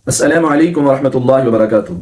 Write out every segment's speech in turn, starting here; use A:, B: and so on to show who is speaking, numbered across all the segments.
A: السلام علیکم ورحمۃ اللہ وبرکاتہ۔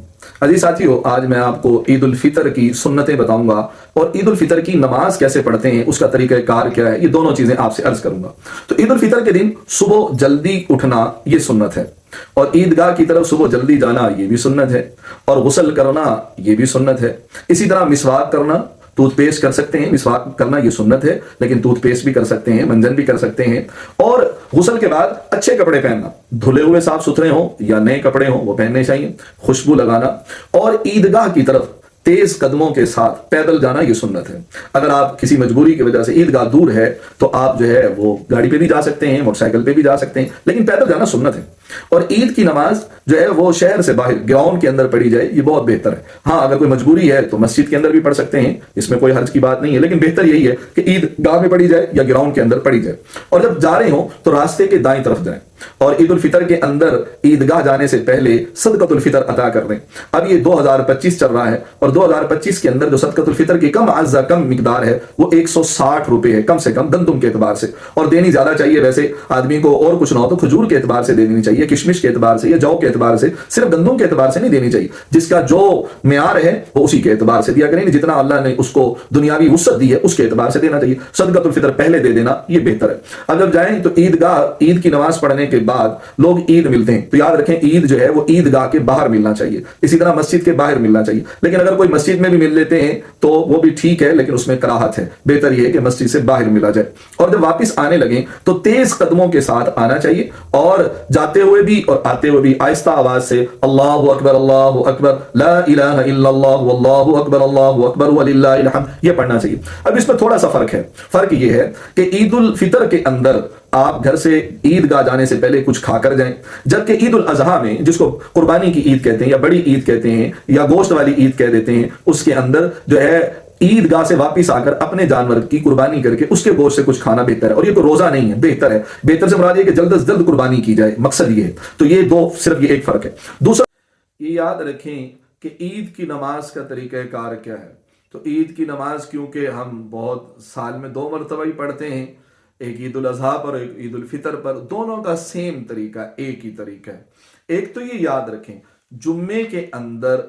A: عزیز ساتھیو، آج میں آپ کو عید الفطر کی سنتیں بتاؤں گا اور عید الفطر کی نماز کیسے پڑھتے ہیں، اس کا طریقہ کار کیا ہے، یہ دونوں چیزیں آپ سے عرض کروں گا۔ تو عید الفطر کے دن صبح جلدی اٹھنا یہ سنت ہے، اور عیدگاہ کی طرف صبح جلدی جانا یہ بھی سنت ہے، اور غسل کرنا یہ بھی سنت ہے۔ اسی طرح مسواک کرنا، ٹوتھ پیسٹ کر سکتے ہیں، مسواک کرنا یہ سنت ہے، لیکن ٹوتھ پیسٹ بھی کر سکتے ہیں، منجن بھی کر سکتے ہیں۔ اور غسل کے بعد اچھے کپڑے پہننا، دھلے ہوئے صاف ستھرے ہوں یا نئے کپڑے ہوں وہ پہننے چاہیے، خوشبو لگانا، اور عیدگاہ کی طرف تیز قدموں کے ساتھ پیدل جانا یہ سنت ہے۔ اگر آپ کسی مجبوری کی وجہ سے عیدگاہ دور ہے تو آپ جو ہے وہ گاڑی پہ بھی جا سکتے ہیں، موٹر سائیکل پہ بھی جا سکتے ہیں، لیکن پیدل جانا سنت ہے۔ اور عید کی نماز جو ہے وہ شہر سے باہر گراؤنڈ کے اندر پڑھی جائے، یہ بہت بہتر ہے۔ ہاں، اگر کوئی مجبوری ہے تو مسجد کے اندر بھی پڑھ سکتے ہیں، اس میں کوئی حرج کی بات نہیں ہے، لیکن بہتر یہی ہے کہ عید گاہ میں پڑھی جائے یا گراؤنڈ کے اندر پڑھی جائے۔ اور جب جا رہے ہوں تو راستے کے دائیں طرف جائیں، اور عید الفطر کے اندر عیدگاہ جانے سے پہلے صدقۃ الفطر عطا کر دیں۔ اب یہ 2025 چل رہا ہے، اور 2025 کے اندر جو صدقۃ الفطر کی کم از کم مقدار ہے وہ 160 روپے ہے، کم سے کم گندم کے اعتبار سے، اور دینی زیادہ چاہیے۔ ویسے آدمی کو اور کچھ نہ ہو تو کھجور کے اعتبار سے دینی چاہیے، کشمش کے اعتبار سے یا جو کے اعتبار سے، صرف گندم کے اعتبار سے نہیں دینی چاہیے۔ جس کا جو معیار ہے وہ اسی کے اعتبار سے دیا کریں، جتنا اللہ نے اس کو دنیاوی وسعت دی ہے اس کے اعتبار سے دینا چاہیے۔ صدقۃ الفطر پہلے دے دینا یہ بہتر ہے۔ اب جب جائیں تو عیدگاہ، عید کی نماز پڑھنے کے بعد لوگ عید ملتے ہیں، تو یاد رکھیں عید جو ہے وہ عیدگاہ کے باہر ملنا چاہیے، اسی طرح مسجد کے باہر ملنا چاہیے۔ لیکن اگر کوئی مسجد میں بھی مل لیتے ہیں تو وہ بھی ٹھیک ہے، لیکن اس میں کراہت ہے، بہتر یہ ہے کہ مسجد سے باہر ملا جائے۔ اور جب واپس آنے لگیں تو تیز قدموں کے ساتھ آنا چاہیے، اور جاتے ہوئے بھی اور آتے ہوئے بھی آہستہ آواز سے اللہ اکبر لا الہ الا اللہ واللہ اکبر وللہ الحمد یہ پڑھنا چاہیے۔ اب اس میں تھوڑا سا فرق ہے۔ فرق یہ ہے کہ عید الفطر کے اندر آپ گھر سے عیدگاہ جانے سے پہلے کچھ کھا کر جائیں، جبکہ عید الاضحیٰ میں، جس کو قربانی کی عید کہتے ہیں یا بڑی عید کہتے ہیں یا گوشت والی عید کہہ دیتے ہیں، اس کے اندر جو ہے عیدگاہ سے واپس آ کر اپنے جانور کی قربانی کر کے اس کے گوشت سے کچھ کھانا بہتر ہے۔ اور یہ کوئی روزہ نہیں ہے، بہتر ہے۔ بہتر سے مراد یہ کہ جلد از جلد قربانی کی جائے، مقصد یہ ہے۔ تو یہ دو، صرف یہ ایک فرق ہے۔ دوسرا یہ یاد رکھیں کہ عید کی نماز کا طریقہ کار کیا ہے۔ تو عید کی نماز کیونکہ ہم بہت سال میں 2 مرتبہ ہی پڑھتے ہیں، ایک عید الاضحیٰ پر، ایک عید الفطر پر، دونوں کا سیم طریقہ، ایک ہی طریقہ ہے۔ ایک تو یہ یاد رکھیں، جمعے کے اندر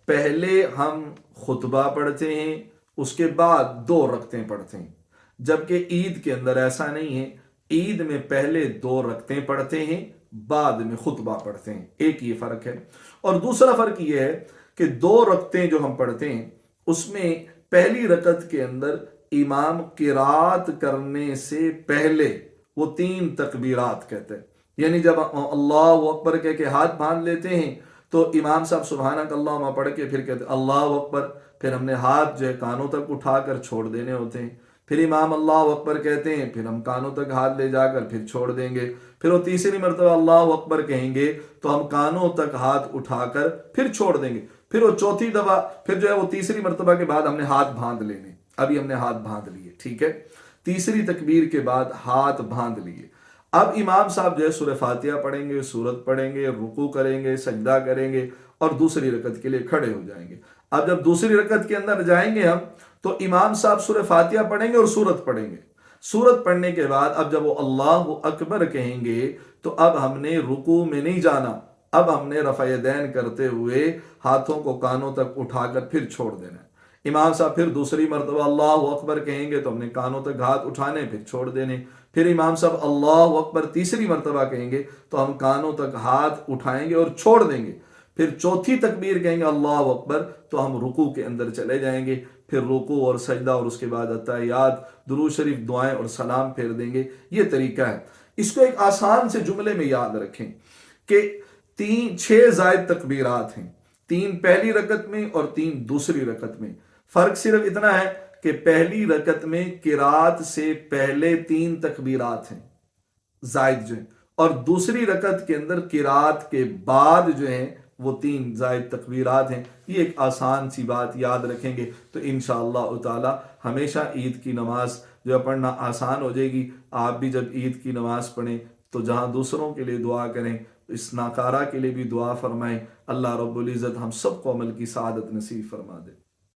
A: پہلے ہم خطبہ پڑھتے ہیں، اس کے بعد 2 رکعتیں پڑھتے ہیں، جبکہ عید کے اندر ایسا نہیں ہے۔ عید میں پہلے 2 رکعتیں پڑھتے ہیں، بعد میں خطبہ پڑھتے ہیں، ایک یہ فرق ہے۔ اور دوسرا فرق یہ ہے کہ 2 رکعتیں جو ہم پڑھتے ہیں اس میں پہلی رکعت کے اندر امام قرات کرنے سے پہلے وہ 3 تکبیرات کہتے ہیں، یعنی جب اللہ اکبر کہہ کے ہاتھ باندھ لیتے ہیں تو امام صاحب سبحانک اللہم پڑھ کے پھر کہتے ہیں اللہ اکبر، پھر ہم نے ہاتھ جو ہے کانوں تک اٹھا کر چھوڑ دینے ہوتے ہیں، پھر امام اللہ اکبر کہتے ہیں، پھر ہم کانوں تک ہاتھ لے جا کر پھر چھوڑ دیں گے، پھر وہ تیسری مرتبہ اللہ اکبر کہیں گے تو ہم کانوں تک ہاتھ اٹھا کر پھر چھوڑ دیں گے، پھر وہ چوتھی دفعہ، پھر جو ہے وہ تیسری مرتبہ کے بعد ہم نے ہاتھ باندھ لینے، ابھی ہم نے ہاتھ باندھ لیے، ٹھیک ہے، تیسری تکبیر کے بعد ہاتھ باندھ لیے۔ اب امام صاحب جو ہے سورہ فاتحہ پڑھیں گے، سورت پڑھیں گے، رکوع کریں گے، سجدہ کریں گے، اور دوسری رکعت کے لیے کھڑے ہو جائیں گے۔ اب جب دوسری رکعت کے اندر جائیں گے ہم تو امام صاحب سورہ فاتحہ پڑھیں گے اور سورت پڑھیں گے۔ سورت پڑھنے کے بعد اب جب وہ اللہ اکبر کہیں گے تو اب ہم نے رکوع میں نہیں جانا، اب ہم نے رفع یدین کرتے ہوئے ہاتھوں کو کانوں تک اٹھا کر پھر چھوڑ دینا ہے۔ امام صاحب پھر دوسری مرتبہ اللہ اکبر کہیں گے تو ہم نے کانوں تک ہاتھ اٹھانے پھر چھوڑ دینے، پھر امام صاحب اللہ اکبر تیسری مرتبہ کہیں گے تو ہم کانوں تک ہاتھ اٹھائیں گے اور چھوڑ دیں گے، پھر چوتھی تکبیر کہیں گے اللہ اکبر تو ہم رکوع کے اندر چلے جائیں گے، پھر رکوع اور سجدہ اور اس کے بعد اتحیات، درود شریف، دعائیں اور سلام پھیر دیں گے۔ یہ طریقہ ہے۔ اس کو ایک آسان سے جملے میں یاد رکھیں کہ 6 زائد تکبیرات ہیں، 3 پہلی رکعت میں اور 3 دوسری رکعت میں۔ فرق صرف اتنا ہے کہ پہلی رکعت میں قرات سے پہلے 3 تکبیرات ہیں زائد جو ہیں، اور دوسری رکعت کے اندر قرات کے بعد جو ہیں وہ 3 زائد تکبیرات ہیں۔ یہ ایک آسان سی بات یاد رکھیں گے تو انشاءاللہ تعالی ہمیشہ عید کی نماز جو ہے پڑھنا آسان ہو جائے گی۔ آپ بھی جب عید کی نماز پڑھیں تو جہاں دوسروں کے لیے دعا کریں، اس ناکارہ کے لیے بھی دعا فرمائیں۔ اللہ رب العزت ہم سب کو عمل کی سعادت نصیب فرما دے۔